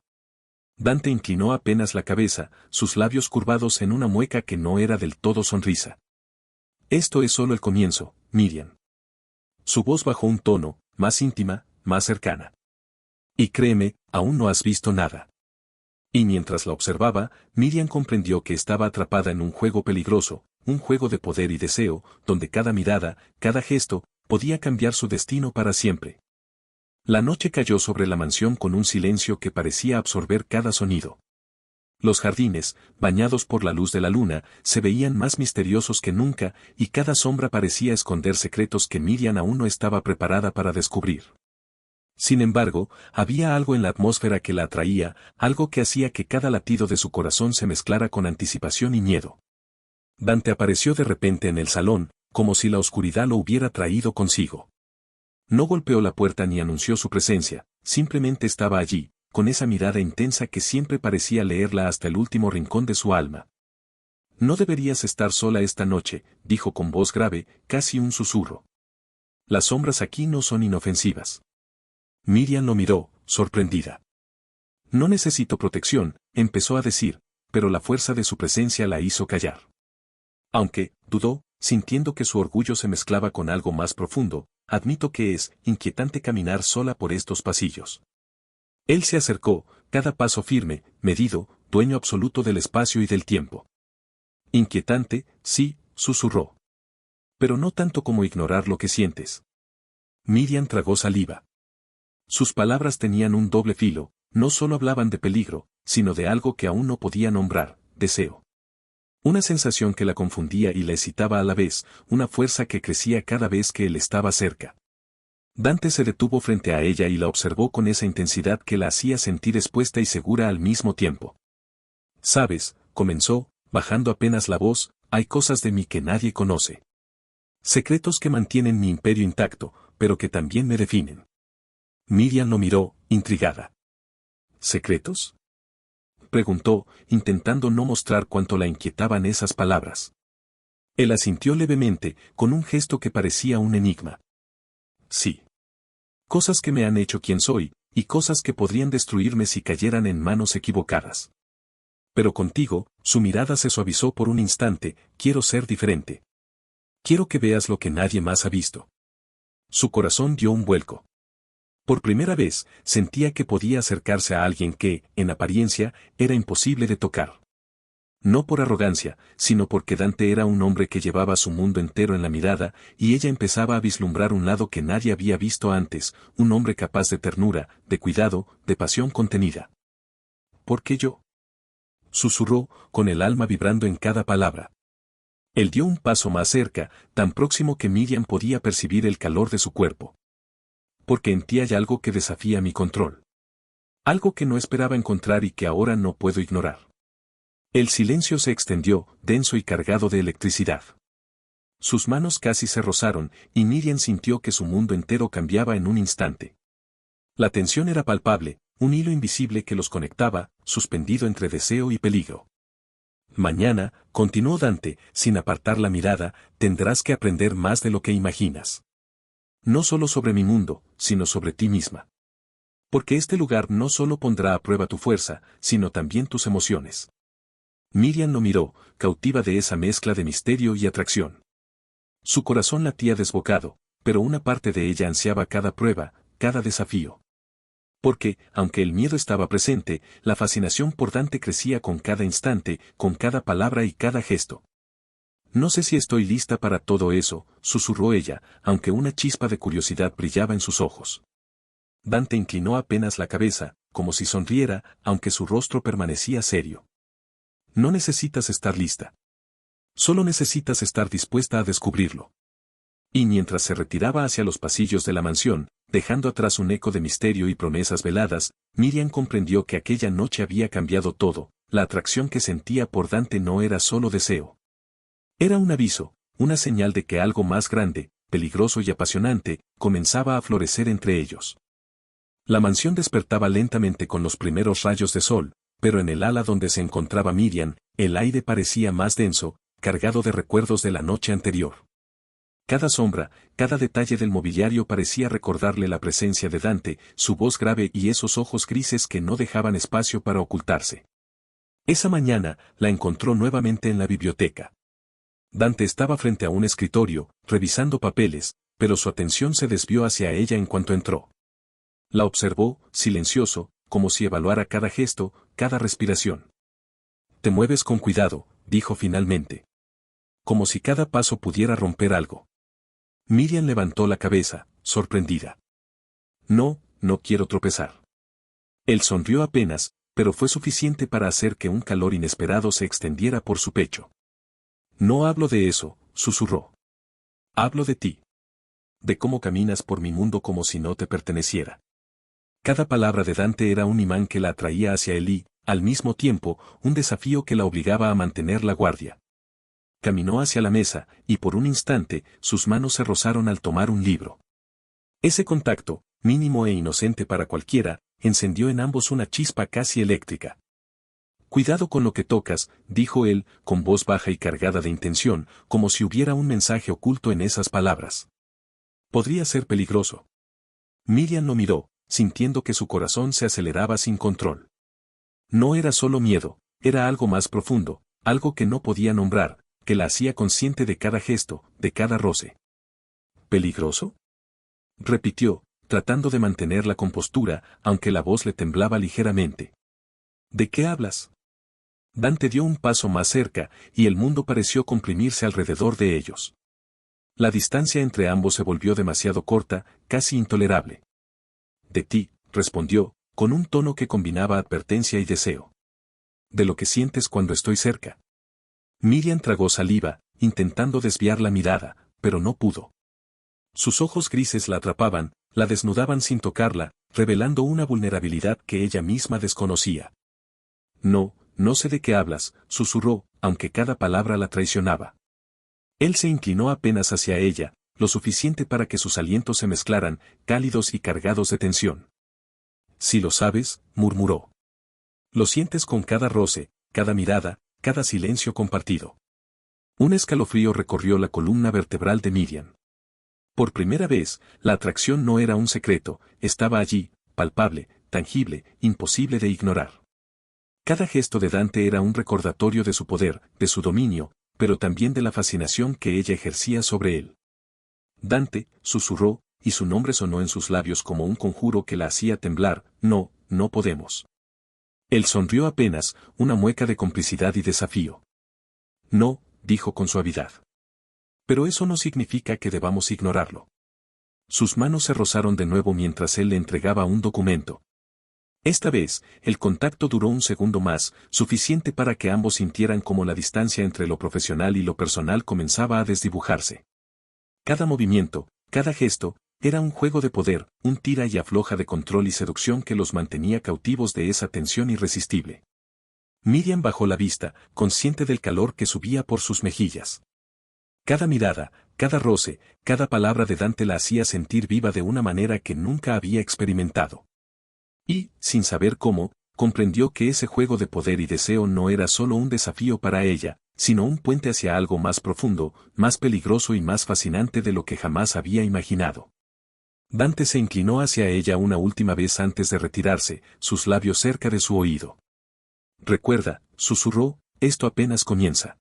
Dante inclinó apenas la cabeza, sus labios curvados en una mueca que no era del todo sonrisa. Esto es solo el comienzo, Miriam. Su voz bajó un tono, más íntima, más cercana. Y créeme, aún no has visto nada. Y mientras la observaba, Miriam comprendió que estaba atrapada en un juego peligroso, un juego de poder y deseo, donde cada mirada, cada gesto, podía cambiar su destino para siempre. La noche cayó sobre la mansión con un silencio que parecía absorber cada sonido. Los jardines, bañados por la luz de la luna, se veían más misteriosos que nunca, y cada sombra parecía esconder secretos que Miriam aún no estaba preparada para descubrir. Sin embargo, había algo en la atmósfera que la atraía, algo que hacía que cada latido de su corazón se mezclara con anticipación y miedo. Dante apareció de repente en el salón, como si la oscuridad lo hubiera traído consigo. No golpeó la puerta ni anunció su presencia, simplemente estaba allí, con esa mirada intensa que siempre parecía leerla hasta el último rincón de su alma. No deberías estar sola esta noche, dijo con voz grave, casi un susurro. Las sombras aquí no son inofensivas. Miriam lo miró, sorprendida. No necesito protección, empezó a decir, pero la fuerza de su presencia la hizo callar. Aunque, dudó, sintiendo que su orgullo se mezclaba con algo más profundo, admito que es inquietante caminar sola por estos pasillos. Él se acercó, cada paso firme, medido, dueño absoluto del espacio y del tiempo. Inquietante, sí, susurró. Pero no tanto como ignorar lo que sientes. Miriam tragó saliva. Sus palabras tenían un doble filo, no solo hablaban de peligro, sino de algo que aún no podía nombrar, deseo. Una sensación que la confundía y la excitaba a la vez, una fuerza que crecía cada vez que él estaba cerca. Dante se detuvo frente a ella y la observó con esa intensidad que la hacía sentir expuesta y segura al mismo tiempo. «Sabes», comenzó, bajando apenas la voz, «hay cosas de mí que nadie conoce. Secretos que mantienen mi imperio intacto, pero que también me definen». Miriam lo miró, intrigada. «¿Secretos?», preguntó, intentando no mostrar cuánto la inquietaban esas palabras. Él asintió levemente, con un gesto que parecía un enigma. «Sí. Cosas que me han hecho quien soy, y cosas que podrían destruirme si cayeran en manos equivocadas. Pero contigo», su mirada se suavizó por un instante, «quiero ser diferente. Quiero que veas lo que nadie más ha visto». Su corazón dio un vuelco. Por primera vez, sentía que podía acercarse a alguien que, en apariencia, era imposible de tocar. No por arrogancia, sino porque Dante era un hombre que llevaba su mundo entero en la mirada, y ella empezaba a vislumbrar un lado que nadie había visto antes, un hombre capaz de ternura, de cuidado, de pasión contenida. «¿Por qué yo?», susurró, con el alma vibrando en cada palabra. Él dio un paso más cerca, tan próximo que Miriam podía percibir el calor de su cuerpo. «Porque en ti hay algo que desafía mi control. Algo que no esperaba encontrar y que ahora no puedo ignorar». El silencio se extendió, denso y cargado de electricidad. Sus manos casi se rozaron, y Miriam sintió que su mundo entero cambiaba en un instante. La tensión era palpable, un hilo invisible que los conectaba, suspendido entre deseo y peligro. «Mañana», continuó Dante, sin apartar la mirada, «tendrás que aprender más de lo que imaginas. No solo sobre mi mundo, sino sobre ti misma. Porque este lugar no solo pondrá a prueba tu fuerza, sino también tus emociones». Miriam lo miró, cautiva de esa mezcla de misterio y atracción. Su corazón latía desbocado, pero una parte de ella ansiaba cada prueba, cada desafío. Porque, aunque el miedo estaba presente, la fascinación por Dante crecía con cada instante, con cada palabra y cada gesto. «No sé si estoy lista para todo eso», susurró ella, aunque una chispa de curiosidad brillaba en sus ojos. Dante inclinó apenas la cabeza, como si sonriera, aunque su rostro permanecía serio. «No necesitas estar lista. Solo necesitas estar dispuesta a descubrirlo». Y mientras se retiraba hacia los pasillos de la mansión, dejando atrás un eco de misterio y promesas veladas, Miriam comprendió que aquella noche había cambiado todo. La atracción que sentía por Dante no era solo deseo. Era un aviso, una señal de que algo más grande, peligroso y apasionante, comenzaba a florecer entre ellos. La mansión despertaba lentamente con los primeros rayos de sol, pero en el ala donde se encontraba Miriam, el aire parecía más denso, cargado de recuerdos de la noche anterior. Cada sombra, cada detalle del mobiliario parecía recordarle la presencia de Dante, su voz grave y esos ojos grises que no dejaban espacio para ocultarse. Esa mañana, la encontró nuevamente en la biblioteca. Dante estaba frente a un escritorio, revisando papeles, pero su atención se desvió hacia ella en cuanto entró. La observó, silencioso, como si evaluara cada gesto, cada respiración. «Te mueves con cuidado», dijo finalmente. Como si cada paso pudiera romper algo. Miriam levantó la cabeza, sorprendida. «No, no quiero tropezar». Él sonrió apenas, pero fue suficiente para hacer que un calor inesperado se extendiera por su pecho. «No hablo de eso», susurró. «Hablo de ti. De cómo caminas por mi mundo como si no te perteneciera». Cada palabra de Dante era un imán que la atraía hacia él y, al mismo tiempo, un desafío que la obligaba a mantener la guardia. Caminó hacia la mesa, y por un instante, sus manos se rozaron al tomar un libro. Ese contacto, mínimo e inocente para cualquiera, encendió en ambos una chispa casi eléctrica. «Cuidado con lo que tocas», dijo él, con voz baja y cargada de intención, como si hubiera un mensaje oculto en esas palabras. «Podría ser peligroso». Miriam lo miró, sintiendo que su corazón se aceleraba sin control. No era solo miedo, era algo más profundo, algo que no podía nombrar, que la hacía consciente de cada gesto, de cada roce. «¿Peligroso?», repitió, tratando de mantener la compostura, aunque la voz le temblaba ligeramente. «¿De qué hablas?». Dante dio un paso más cerca, y el mundo pareció comprimirse alrededor de ellos. La distancia entre ambos se volvió demasiado corta, casi intolerable. de ti, respondió, con un tono que combinaba advertencia y deseo. De lo que sientes cuando estoy cerca. Miriam tragó saliva, intentando desviar la mirada, pero no pudo. Sus ojos grises la atrapaban, la desnudaban sin tocarla, revelando una vulnerabilidad que ella misma desconocía. No, no sé de qué hablas, susurró, aunque cada palabra la traicionaba. Él se inclinó apenas hacia ella, lo suficiente para que sus alientos se mezclaran, cálidos y cargados de tensión. Si lo sabes, murmuró. Lo sientes con cada roce, cada mirada, cada silencio compartido. Un escalofrío recorrió la columna vertebral de Miriam. Por primera vez, la atracción no era un secreto, estaba allí, palpable, tangible, imposible de ignorar. Cada gesto de Dante era un recordatorio de su poder, de su dominio, pero también de la fascinación que ella ejercía sobre él. Dante, susurró, y su nombre sonó en sus labios como un conjuro que la hacía temblar, no, no podemos. Él sonrió apenas, una mueca de complicidad y desafío. No, dijo con suavidad. Pero eso no significa que debamos ignorarlo. Sus manos se rozaron de nuevo mientras él le entregaba un documento. Esta vez, el contacto duró un segundo más, suficiente para que ambos sintieran cómo la distancia entre lo profesional y lo personal comenzaba a desdibujarse. Cada movimiento, cada gesto, era un juego de poder, un tira y afloja de control y seducción que los mantenía cautivos de esa tensión irresistible. Miriam bajó la vista, consciente del calor que subía por sus mejillas. Cada mirada, cada roce, cada palabra de Dante la hacía sentir viva de una manera que nunca había experimentado. Y, sin saber cómo, comprendió que ese juego de poder y deseo no era solo un desafío para ella, sino un puente hacia algo más profundo, más peligroso y más fascinante de lo que jamás había imaginado. Dante se inclinó hacia ella una última vez antes de retirarse, sus labios cerca de su oído. Recuerda, susurró, esto apenas comienza.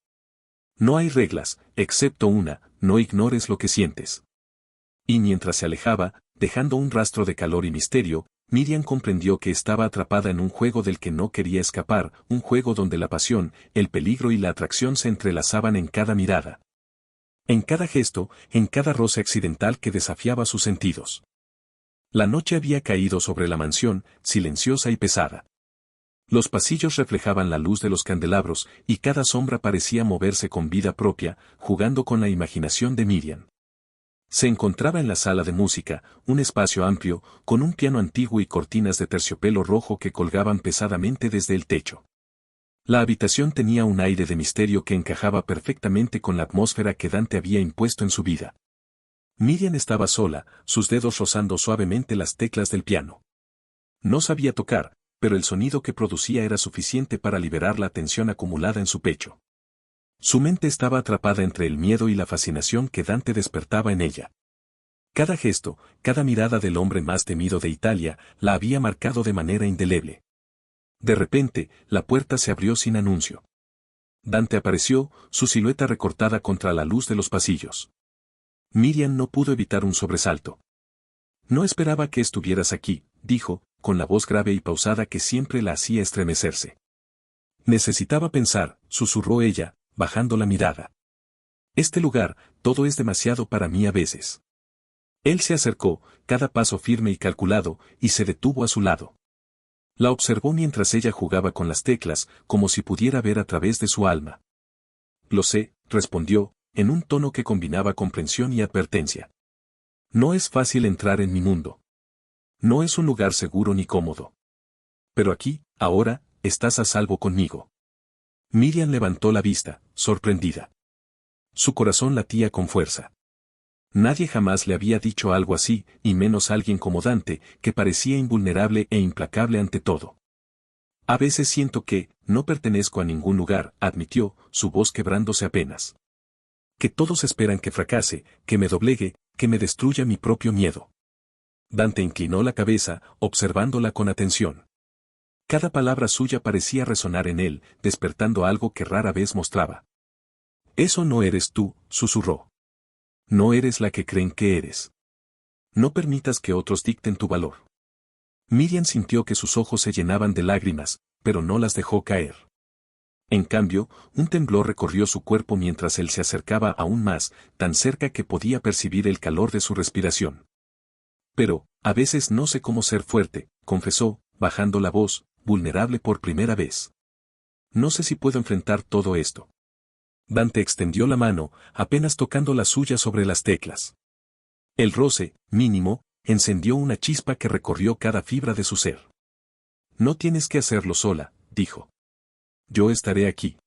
No hay reglas, excepto una, no ignores lo que sientes. Y mientras se alejaba, dejando un rastro de calor y misterio, Miriam comprendió que estaba atrapada en un juego del que no quería escapar, un juego donde la pasión, el peligro y la atracción se entrelazaban en cada mirada. En cada gesto, en cada roce accidental que desafiaba sus sentidos. La noche había caído sobre la mansión, silenciosa y pesada. Los pasillos reflejaban la luz de los candelabros, y cada sombra parecía moverse con vida propia, jugando con la imaginación de Miriam. Se encontraba en la sala de música, un espacio amplio, con un piano antiguo y cortinas de terciopelo rojo que colgaban pesadamente desde el techo. La habitación tenía un aire de misterio que encajaba perfectamente con la atmósfera que Dante había impuesto en su vida. Miriam estaba sola, sus dedos rozando suavemente las teclas del piano. No sabía tocar, pero el sonido que producía era suficiente para liberar la tensión acumulada en su pecho. Su mente estaba atrapada entre el miedo y la fascinación que Dante despertaba en ella. Cada gesto, cada mirada del hombre más temido de Italia, la había marcado de manera indeleble. De repente, la puerta se abrió sin anuncio. Dante apareció, su silueta recortada contra la luz de los pasillos. Miriam no pudo evitar un sobresalto. No esperaba que estuvieras aquí, dijo, con la voz grave y pausada que siempre la hacía estremecerse. Necesitaba pensar, susurró ella, bajando la mirada. Este lugar, todo es demasiado para mí a veces. Él se acercó, cada paso firme y calculado, y se detuvo a su lado. La observó mientras ella jugaba con las teclas, como si pudiera ver a través de su alma. Lo sé, respondió, en un tono que combinaba comprensión y advertencia. No es fácil entrar en mi mundo. No es un lugar seguro ni cómodo. Pero aquí, ahora, estás a salvo conmigo. Miriam levantó la vista, sorprendida. Su corazón latía con fuerza. Nadie jamás le había dicho algo así, y menos alguien como Dante, que parecía invulnerable e implacable ante todo. A veces siento que, no pertenezco a ningún lugar, admitió, su voz quebrándose apenas. Que todos esperan que fracase, que me doblegue, que me destruya mi propio miedo. Dante inclinó la cabeza, observándola con atención. Cada palabra suya parecía resonar en él, despertando algo que rara vez mostraba. Eso no eres tú, susurró. No eres la que creen que eres. No permitas que otros dicten tu valor. Miriam sintió que sus ojos se llenaban de lágrimas, pero no las dejó caer. En cambio, un temblor recorrió su cuerpo mientras él se acercaba aún más, tan cerca que podía percibir el calor de su respiración. Pero, a veces no sé cómo ser fuerte, confesó, bajando la voz, vulnerable por primera vez. No sé si puedo enfrentar todo esto. Dante extendió la mano, apenas tocando la suya sobre las teclas. El roce, mínimo, encendió una chispa que recorrió cada fibra de su ser. No tienes que hacerlo sola, dijo. Yo estaré aquí.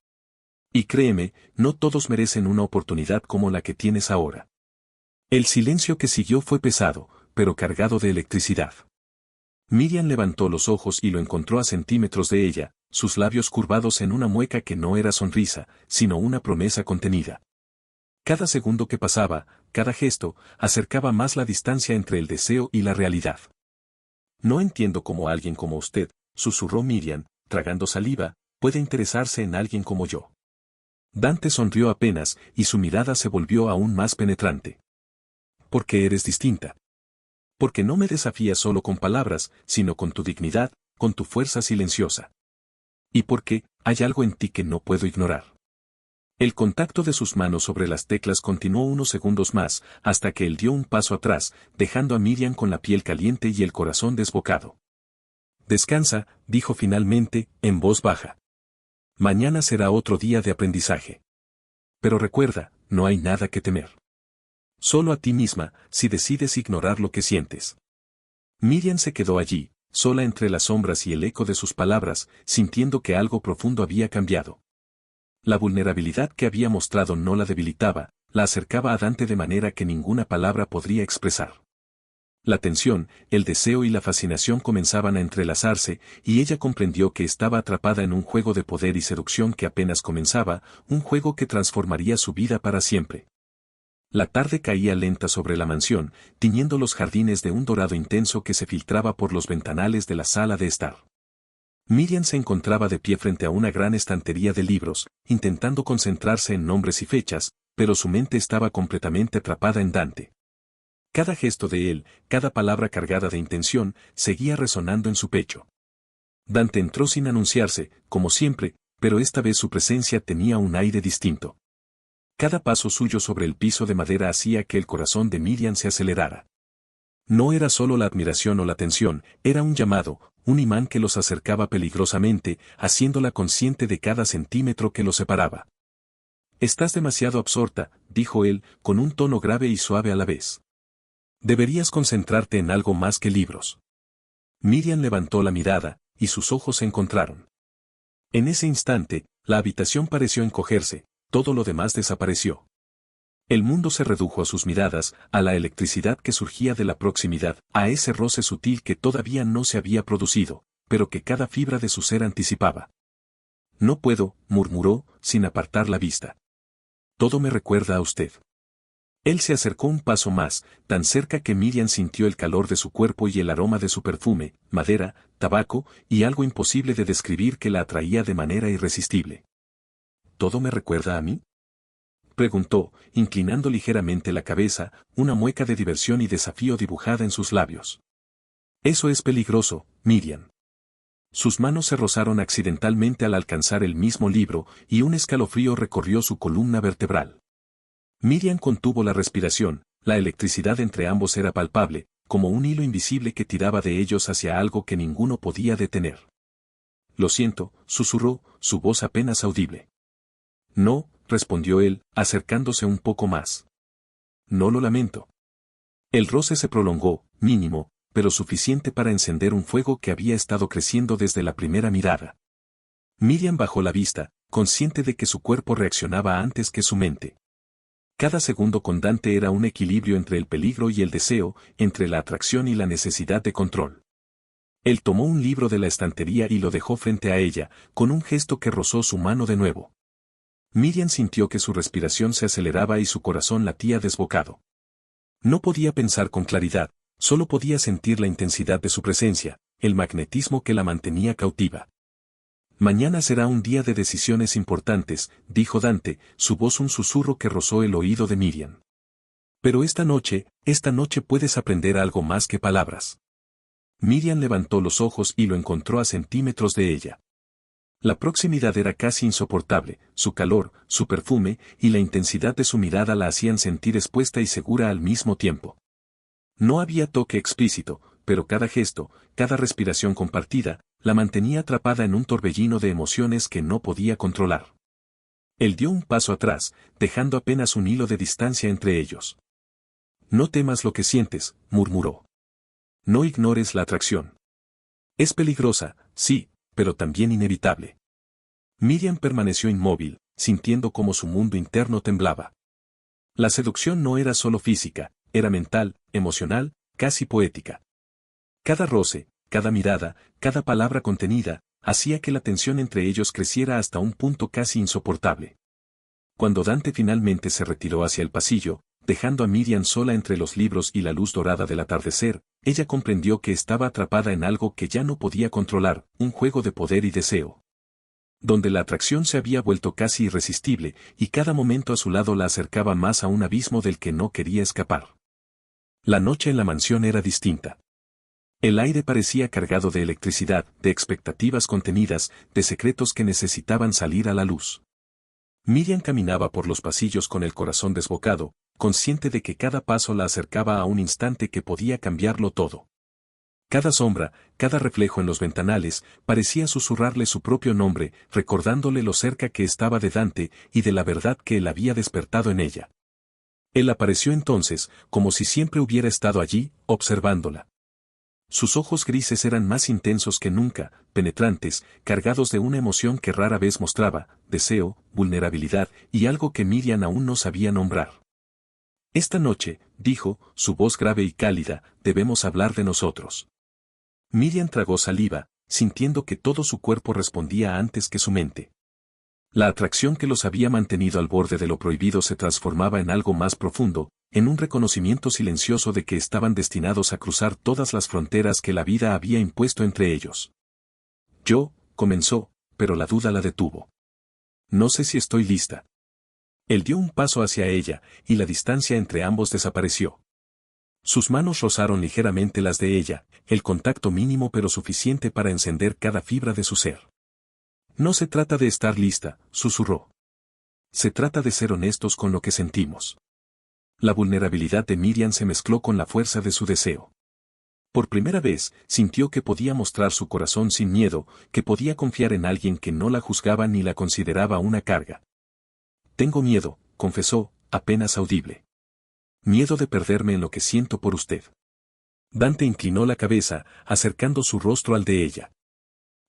Y créeme, no todos merecen una oportunidad como la que tienes ahora. El silencio que siguió fue pesado, pero cargado de electricidad. Miriam levantó los ojos y lo encontró a centímetros de ella, sus labios curvados en una mueca que no era sonrisa, sino una promesa contenida. Cada segundo que pasaba, cada gesto, acercaba más la distancia entre el deseo y la realidad. No entiendo cómo alguien como usted, susurró Miriam, tragando saliva, puede interesarse en alguien como yo. Dante sonrió apenas, y su mirada se volvió aún más penetrante. Porque eres distinta. Porque no me desafías solo con palabras, sino con tu dignidad, con tu fuerza silenciosa. Y porque hay algo en ti que no puedo ignorar. El contacto de sus manos sobre las teclas continuó unos segundos más, hasta que él dio un paso atrás, dejando a Miriam con la piel caliente y el corazón desbocado. Descansa, dijo finalmente, en voz baja. Mañana será otro día de aprendizaje. Pero recuerda, no hay nada que temer. Solo a ti misma, si decides ignorar lo que sientes. Miriam se quedó allí, sola entre las sombras y el eco de sus palabras, sintiendo que algo profundo había cambiado. La vulnerabilidad que había mostrado no la debilitaba, la acercaba a Dante de manera que ninguna palabra podría expresar. La tensión, el deseo y la fascinación comenzaban a entrelazarse, y ella comprendió que estaba atrapada en un juego de poder y seducción que apenas comenzaba, un juego que transformaría su vida para siempre. La tarde caía lenta sobre la mansión, tiñendo los jardines de un dorado intenso que se filtraba por los ventanales de la sala de estar. Miriam se encontraba de pie frente a una gran estantería de libros, intentando concentrarse en nombres y fechas, pero su mente estaba completamente atrapada en Dante. Cada gesto de él, cada palabra cargada de intención, seguía resonando en su pecho. Dante entró sin anunciarse, como siempre, pero esta vez su presencia tenía un aire distinto. Cada paso suyo sobre el piso de madera hacía que el corazón de Miriam se acelerara. No era solo la admiración o la tensión, era un llamado, un imán que los acercaba peligrosamente, haciéndola consciente de cada centímetro que los separaba. Estás demasiado absorta, dijo él, con un tono grave y suave a la vez. Deberías concentrarte en algo más que libros. Miriam levantó la mirada, y sus ojos se encontraron. En ese instante, la habitación pareció encogerse, todo lo demás desapareció. El mundo se redujo a sus miradas, a la electricidad que surgía de la proximidad, a ese roce sutil que todavía no se había producido, pero que cada fibra de su ser anticipaba. No puedo, murmuró, sin apartar la vista. Todo me recuerda a usted. Él se acercó un paso más, tan cerca que Miriam sintió el calor de su cuerpo y el aroma de su perfume, madera, tabaco, y algo imposible de describir que la atraía de manera irresistible. ¿Todo me recuerda a mí?, preguntó, inclinando ligeramente la cabeza, una mueca de diversión y desafío dibujada en sus labios. Eso es peligroso, Miriam. Sus manos se rozaron accidentalmente al alcanzar el mismo libro, y un escalofrío recorrió su columna vertebral. Miriam contuvo la respiración, la electricidad entre ambos era palpable, como un hilo invisible que tiraba de ellos hacia algo que ninguno podía detener. Lo siento, susurró, su voz apenas audible. No, respondió él, acercándose un poco más. No lo lamento. El roce se prolongó, mínimo, pero suficiente para encender un fuego que había estado creciendo desde la primera mirada. Miriam bajó la vista, consciente de que su cuerpo reaccionaba antes que su mente. Cada segundo con Dante era un equilibrio entre el peligro y el deseo, entre la atracción y la necesidad de control. Él tomó un libro de la estantería y lo dejó frente a ella, con un gesto que rozó su mano de nuevo. Miriam sintió que su respiración se aceleraba y su corazón latía desbocado. No podía pensar con claridad, solo podía sentir la intensidad de su presencia, el magnetismo que la mantenía cautiva. Mañana será un día de decisiones importantes, dijo Dante, su voz un susurro que rozó el oído de Miriam. Pero esta noche puedes aprender algo más que palabras. Miriam levantó los ojos y lo encontró a centímetros de ella. La proximidad era casi insoportable, su calor, su perfume y la intensidad de su mirada la hacían sentir expuesta y segura al mismo tiempo. No había toque explícito, pero cada gesto, cada respiración compartida, la mantenía atrapada en un torbellino de emociones que no podía controlar. Él dio un paso atrás, dejando apenas un hilo de distancia entre ellos. No temas lo que sientes, murmuró. No ignores la atracción. Es peligrosa, sí, pero también inevitable. Miriam permaneció inmóvil, sintiendo cómo su mundo interno temblaba. La seducción no era solo física, era mental, emocional, casi poética. Cada roce, cada mirada, cada palabra contenida, hacía que la tensión entre ellos creciera hasta un punto casi insoportable. Cuando Dante finalmente se retiró hacia el pasillo, dejando a Miriam sola entre los libros y la luz dorada del atardecer, ella comprendió que estaba atrapada en algo que ya no podía controlar, un juego de poder y deseo. Donde la atracción se había vuelto casi irresistible, y cada momento a su lado la acercaba más a un abismo del que no quería escapar. La noche en la mansión era distinta. El aire parecía cargado de electricidad, de expectativas contenidas, de secretos que necesitaban salir a la luz. Miriam caminaba por los pasillos con el corazón desbocado, consciente de que cada paso la acercaba a un instante que podía cambiarlo todo. Cada sombra, cada reflejo en los ventanales, parecía susurrarle su propio nombre, recordándole lo cerca que estaba de Dante y de la verdad que él había despertado en ella. Él apareció entonces, como si siempre hubiera estado allí, observándola. Sus ojos grises eran más intensos que nunca, penetrantes, cargados de una emoción que rara vez mostraba, deseo, vulnerabilidad y algo que Miriam aún no sabía nombrar. Esta noche, dijo, su voz grave y cálida, debemos hablar de nosotros. Miriam tragó saliva, sintiendo que todo su cuerpo respondía antes que su mente. La atracción que los había mantenido al borde de lo prohibido se transformaba en algo más profundo, en un reconocimiento silencioso de que estaban destinados a cruzar todas las fronteras que la vida había impuesto entre ellos. Comenzó, pero la duda la detuvo. No sé si estoy lista. Él dio un paso hacia ella, y la distancia entre ambos desapareció. Sus manos rozaron ligeramente las de ella, el contacto mínimo pero suficiente para encender cada fibra de su ser. No se trata de estar lista, susurró. Se trata de ser honestos con lo que sentimos. La vulnerabilidad de Miriam se mezcló con la fuerza de su deseo. Por primera vez, sintió que podía mostrar su corazón sin miedo, que podía confiar en alguien que no la juzgaba ni la consideraba una carga. Tengo miedo, confesó, apenas audible. Miedo de perderme en lo que siento por usted. Dante inclinó la cabeza, acercando su rostro al de ella.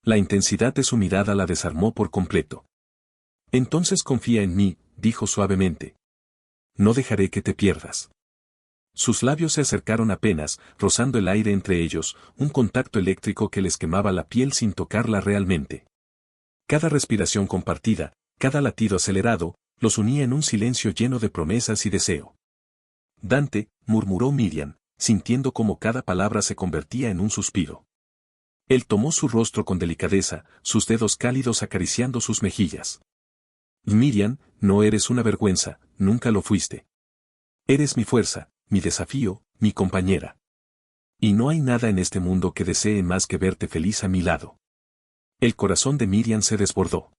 La intensidad de su mirada la desarmó por completo. Entonces confía en mí, dijo suavemente. No dejaré que te pierdas. Sus labios se acercaron apenas, rozando el aire entre ellos, un contacto eléctrico que les quemaba la piel sin tocarla realmente. Cada respiración compartida, cada latido acelerado, los unía en un silencio lleno de promesas y deseo. Dante, murmuró Miriam, sintiendo como cada palabra se convertía en un suspiro. Él tomó su rostro con delicadeza, sus dedos cálidos acariciando sus mejillas. Miriam, no eres una vergüenza, nunca lo fuiste. Eres mi fuerza, mi desafío, mi compañera. Y no hay nada en este mundo que desee más que verte feliz a mi lado. El corazón de Miriam se desbordó.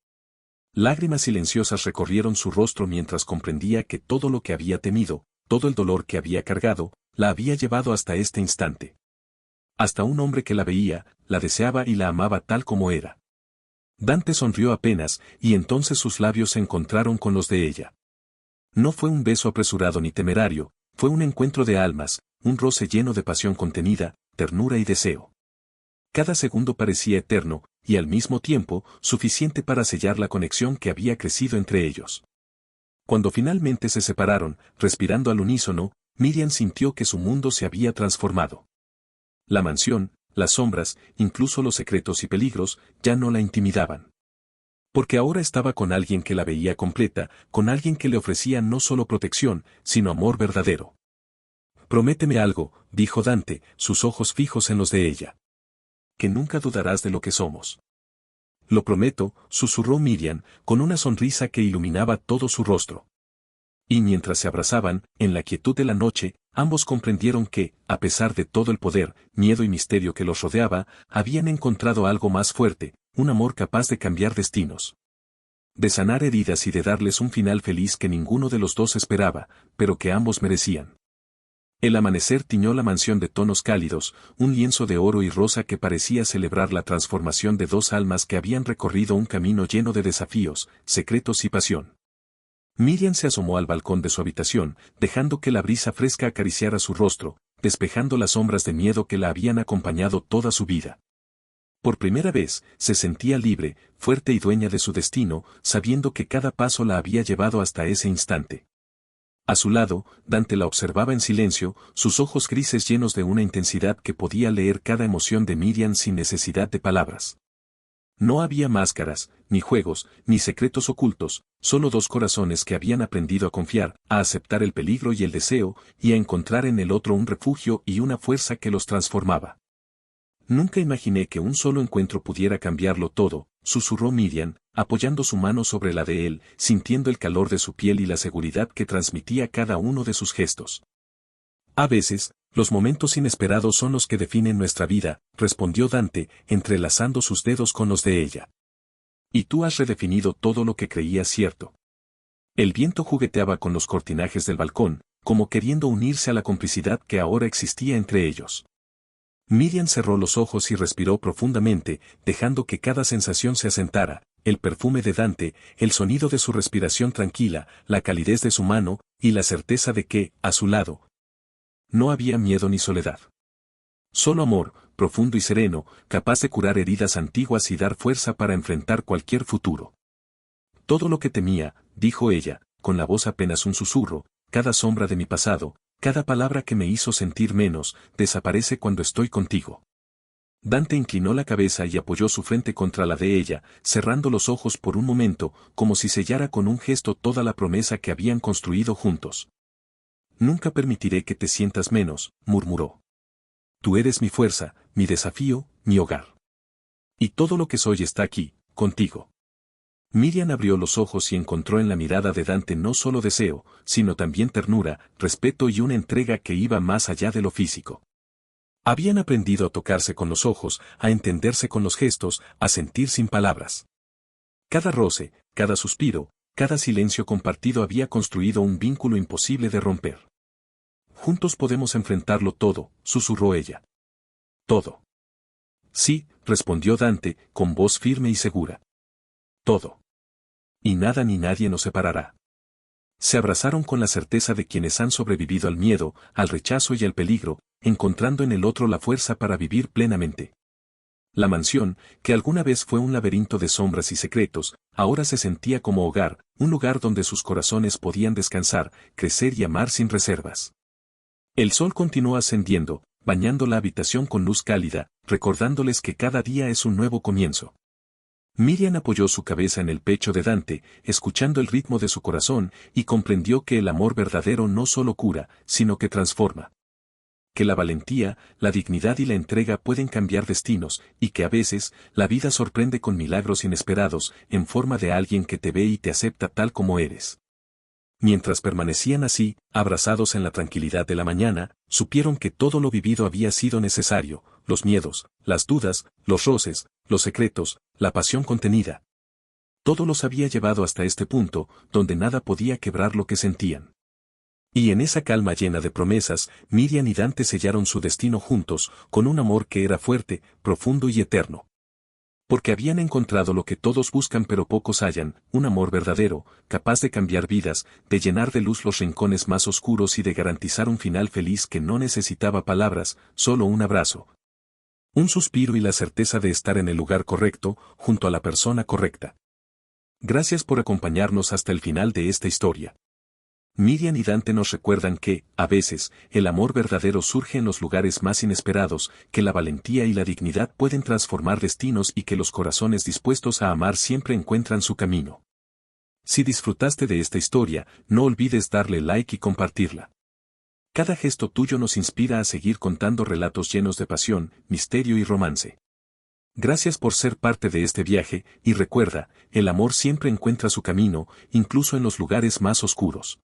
Lágrimas silenciosas recorrieron su rostro mientras comprendía que todo lo que había temido, todo el dolor que había cargado, la había llevado hasta este instante. Hasta un hombre que la veía, la deseaba y la amaba tal como era. Dante sonrió apenas, y entonces sus labios se encontraron con los de ella. No fue un beso apresurado ni temerario, fue un encuentro de almas, un roce lleno de pasión contenida, ternura y deseo. Cada segundo parecía eterno, y al mismo tiempo, suficiente para sellar la conexión que había crecido entre ellos. Cuando finalmente se separaron, respirando al unísono, Miriam sintió que su mundo se había transformado. La mansión, las sombras, incluso los secretos y peligros, ya no la intimidaban. Porque ahora estaba con alguien que la veía completa, con alguien que le ofrecía no solo protección, sino amor verdadero. Prométeme algo, dijo Dante, sus ojos fijos en los de ella. Que nunca dudarás de lo que somos. Lo prometo, susurró Miriam, con una sonrisa que iluminaba todo su rostro. Y mientras se abrazaban, en la quietud de la noche, ambos comprendieron que, a pesar de todo el poder, miedo y misterio que los rodeaba, habían encontrado algo más fuerte, un amor capaz de cambiar destinos. De sanar heridas y de darles un final feliz que ninguno de los dos esperaba, pero que ambos merecían. El amanecer tiñó la mansión de tonos cálidos, un lienzo de oro y rosa que parecía celebrar la transformación de dos almas que habían recorrido un camino lleno de desafíos, secretos y pasión. Miriam se asomó al balcón de su habitación, dejando que la brisa fresca acariciara su rostro, despejando las sombras de miedo que la habían acompañado toda su vida. Por primera vez, se sentía libre, fuerte y dueña de su destino, sabiendo que cada paso la había llevado hasta ese instante. A su lado, Dante la observaba en silencio, sus ojos grises llenos de una intensidad que podía leer cada emoción de Miriam sin necesidad de palabras. No había máscaras, ni juegos, ni secretos ocultos, solo dos corazones que habían aprendido a confiar, a aceptar el peligro y el deseo, y a encontrar en el otro un refugio y una fuerza que los transformaba. Nunca imaginé que un solo encuentro pudiera cambiarlo todo, susurró Miriam, apoyando su mano sobre la de él, sintiendo el calor de su piel y la seguridad que transmitía cada uno de sus gestos. A veces, los momentos inesperados son los que definen nuestra vida, respondió Dante, entrelazando sus dedos con los de ella. Y tú has redefinido todo lo que creías cierto. El viento jugueteaba con los cortinajes del balcón, como queriendo unirse a la complicidad que ahora existía entre ellos. Miriam cerró los ojos y respiró profundamente, dejando que cada sensación se asentara, el perfume de Dante, el sonido de su respiración tranquila, la calidez de su mano, y la certeza de que, a su lado, no había miedo ni soledad. Solo amor, profundo y sereno, capaz de curar heridas antiguas y dar fuerza para enfrentar cualquier futuro. Todo lo que temía, dijo ella, con la voz apenas un susurro, cada sombra de mi pasado, cada palabra que me hizo sentir menos, desaparece cuando estoy contigo. Dante inclinó la cabeza y apoyó su frente contra la de ella, cerrando los ojos por un momento, como si sellara con un gesto toda la promesa que habían construido juntos. Nunca permitiré que te sientas menos, murmuró. Tú eres mi fuerza, mi desafío, mi hogar. Y todo lo que soy está aquí, contigo. Miriam abrió los ojos y encontró en la mirada de Dante no solo deseo, sino también ternura, respeto y una entrega que iba más allá de lo físico. Habían aprendido a tocarse con los ojos, a entenderse con los gestos, a sentir sin palabras. Cada roce, cada suspiro, cada silencio compartido había construido un vínculo imposible de romper. Juntos podemos enfrentarlo todo, susurró ella. Todo. Sí, respondió Dante, con voz firme y segura. Todo. Y nada ni nadie nos separará. Se abrazaron con la certeza de quienes han sobrevivido al miedo, al rechazo y al peligro, encontrando en el otro la fuerza para vivir plenamente. La mansión, que alguna vez fue un laberinto de sombras y secretos, ahora se sentía como hogar, un lugar donde sus corazones podían descansar, crecer y amar sin reservas. El sol continuó ascendiendo, bañando la habitación con luz cálida, recordándoles que cada día es un nuevo comienzo. Miriam apoyó su cabeza en el pecho de Dante, escuchando el ritmo de su corazón, y comprendió que el amor verdadero no solo cura, sino que transforma. Que la valentía, la dignidad y la entrega pueden cambiar destinos, y que a veces, la vida sorprende con milagros inesperados, en forma de alguien que te ve y te acepta tal como eres. Mientras permanecían así, abrazados en la tranquilidad de la mañana, supieron que todo lo vivido había sido necesario, los miedos, las dudas, los roces, los secretos, la pasión contenida. Todo los había llevado hasta este punto, donde nada podía quebrar lo que sentían. Y en esa calma llena de promesas, Miriam y Dante sellaron su destino juntos, con un amor que era fuerte, profundo y eterno. Porque habían encontrado lo que todos buscan pero pocos hallan, un amor verdadero, capaz de cambiar vidas, de llenar de luz los rincones más oscuros y de garantizar un final feliz que no necesitaba palabras, solo un abrazo. Un suspiro y la certeza de estar en el lugar correcto, junto a la persona correcta. Gracias por acompañarnos hasta el final de esta historia. Miriam y Dante nos recuerdan que, a veces, el amor verdadero surge en los lugares más inesperados, que la valentía y la dignidad pueden transformar destinos y que los corazones dispuestos a amar siempre encuentran su camino. Si disfrutaste de esta historia, no olvides darle like y compartirla. Cada gesto tuyo nos inspira a seguir contando relatos llenos de pasión, misterio y romance. Gracias por ser parte de este viaje, y recuerda, el amor siempre encuentra su camino, incluso en los lugares más oscuros.